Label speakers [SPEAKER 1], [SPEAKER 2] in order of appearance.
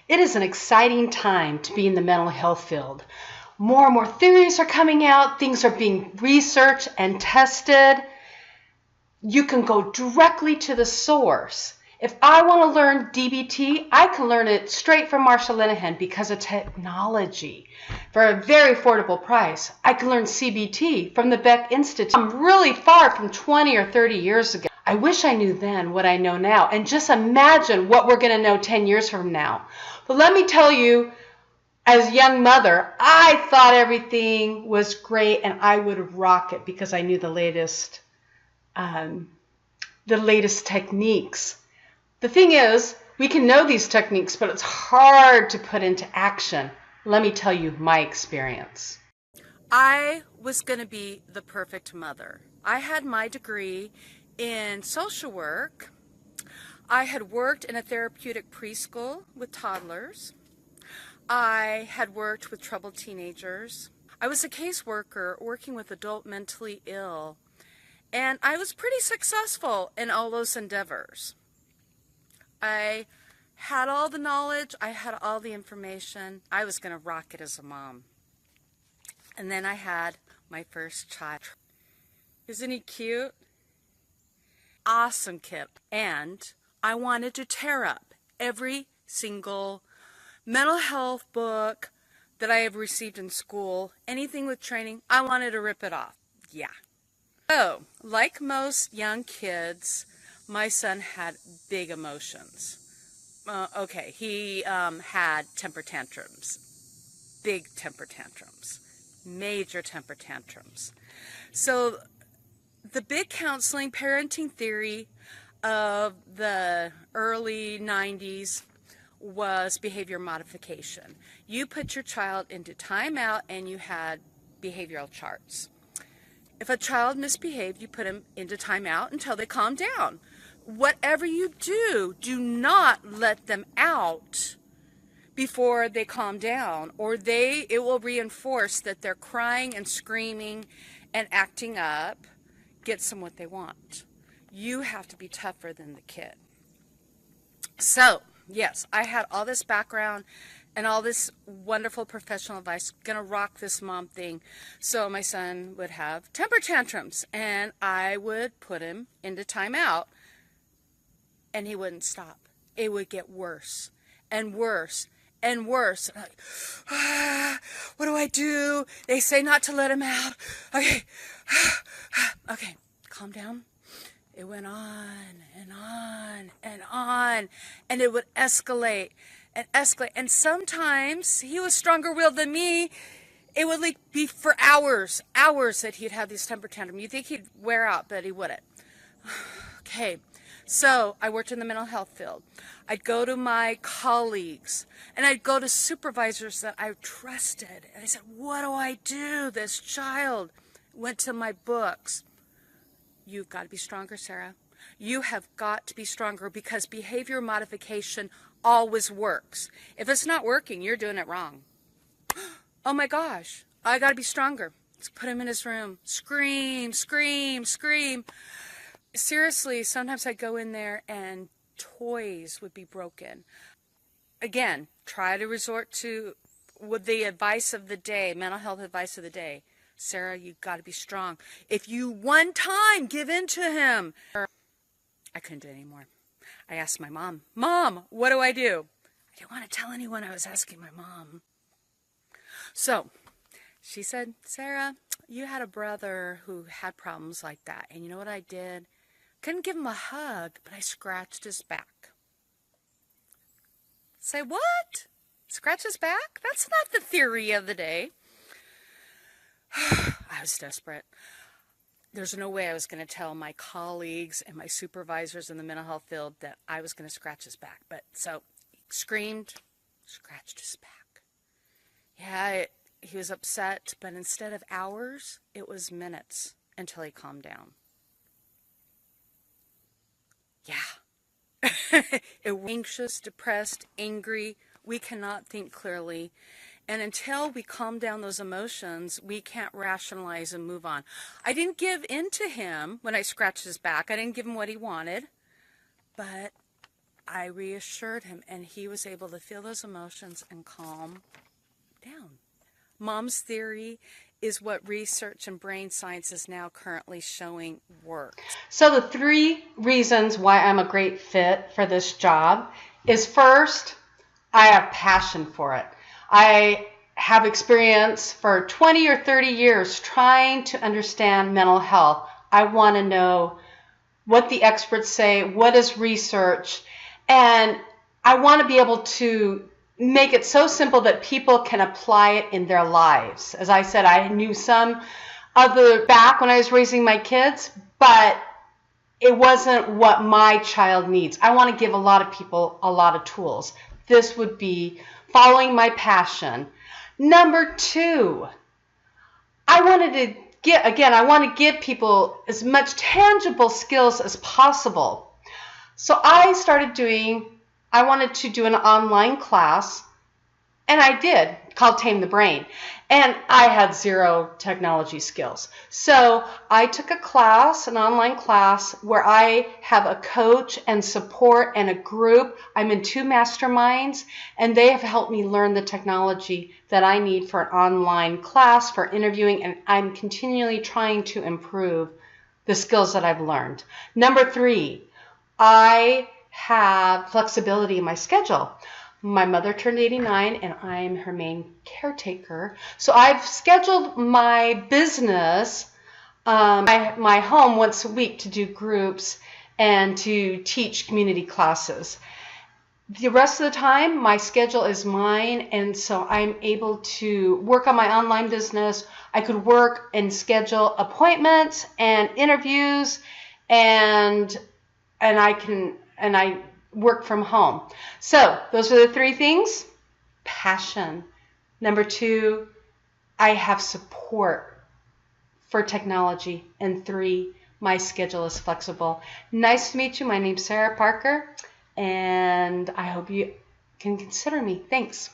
[SPEAKER 1] It is an exciting time to be in the mental health field. More and more theories are coming out, things are being researched and tested. You can go directly to the source. If I want to learn DBT, I can learn it straight from Marsha Linehan because of technology for a very affordable price. I can learn CBT from the Beck Institute. I'm really far from 20 or 30 years ago. I wish I knew then what I know now, and just imagine what we're going to know 10 years from now. But let me tell you, as a young mother, I thought everything was great and I would rock it because I knew the latest techniques. The thing is, we can know these techniques, but it's hard to put into action. Let me tell you my experience.
[SPEAKER 2] I was going to be the perfect mother. I had my degree in social work. I had worked in a therapeutic preschool with toddlers. I had worked with troubled teenagers. I was a caseworker working with adult mentally ill. And I was pretty successful in all those endeavors. I had all the knowledge. I had all the information. I was going to rock it as a mom. And then I had my first child. Isn't he cute? Awesome kid. And I wanted to tear up every single mental health book that I have received in school, anything with training, I wanted to rip it off. Yeah. So, like most young kids, my son had big emotions. He had temper tantrums, big temper tantrums, major temper tantrums. So, the big counseling parenting theory of the early 90s was behavior modification. You put your child into timeout and you had behavioral charts. If a child misbehaved, you put them into timeout until they calm down. Whatever you do, do not let them out before they calm down, or it will reinforce that they're crying and screaming and acting up, gets them what they want. You have to be tougher than the kid. So, yes, I had all this background and all this wonderful professional advice, gonna rock this mom thing. So my son would have temper tantrums and I would put him into timeout and he wouldn't stop. It would get worse and worse and worse. And I'm like, what do I do? They say not to let him out. Okay, okay, calm down. It went on and on and on, and it would escalate and escalate. And sometimes he was stronger-willed than me. It would be for hours that he'd have these temper tantrums. You'd think he'd wear out, but he wouldn't. Okay, so I worked in the mental health field. I'd go to my colleagues, and I'd go to supervisors that I trusted. And I said, what do I do? This child went to my books. You've got to be stronger, Sarah. You have got to be stronger because behavior modification always works. If it's not working, you're doing it wrong. Oh my gosh, I got to be stronger. Let's put him in his room. Scream, scream, scream. Seriously, sometimes I'd go in there and toys would be broken. Again, try to resort to with the advice of the day, mental health advice of the day. Sarah, you've got to be strong. If you one time give in to him. I couldn't do it anymore. I asked my mom, Mom, what do I do? I didn't want to tell anyone I was asking my mom. So she said, Sarah, you had a brother who had problems like that. And you know what I did? Couldn't give him a hug, but I scratched his back. Say, what? Scratch his back? That's not the theory of the day. I was desperate. There's no way I was going to tell my colleagues and my supervisors in the mental health field that I was going to scratch his back. But so he screamed, scratched his back. Yeah, he was upset, but instead of hours, it was minutes until he calmed down. Yeah. It was anxious, depressed, angry. We cannot think clearly. And until we calm down those emotions, we can't rationalize and move on. I didn't give in to him when I scratched his back. I didn't give him what he wanted. But I reassured him, and he was able to feel those emotions and calm down. Mom's theory is what research and brain science is now currently showing works.
[SPEAKER 1] So the 3 reasons why I'm a great fit for this job is, first, I have passion for it. I have experience for 20 or 30 years trying to understand mental health. I want to know what the experts say, what is research, and I want to be able to make it so simple that people can apply it in their lives. As I said, I knew some of the back when I was raising my kids, but it wasn't what my child needs. I want to give a lot of people a lot of tools. This would be following my passion. Number 2, I want to give people as much tangible skills as possible. So I wanted to do an online class, and I did, called Tame the Brain. And I had 0 technology skills. So I took a class, an online class, where I have a coach and support and a group. I'm in 2 masterminds, and they have helped me learn the technology that I need for an online class, for interviewing, and I'm continually trying to improve the skills that I've learned. Number 3, I have flexibility in my schedule. My mother turned 89, and I'm her main caretaker. So I've scheduled my business, my home, once a week to do groups and to teach community classes. The rest of the time, my schedule is mine, and so I'm able to work on my online business. I could work and schedule appointments and interviews, and I work from home. So those are the 3 things. Passion. Number 2, I have support for technology. And 3, my schedule is flexible. Nice to meet you. My name's Sara Parker, and I hope you can consider me. Thanks.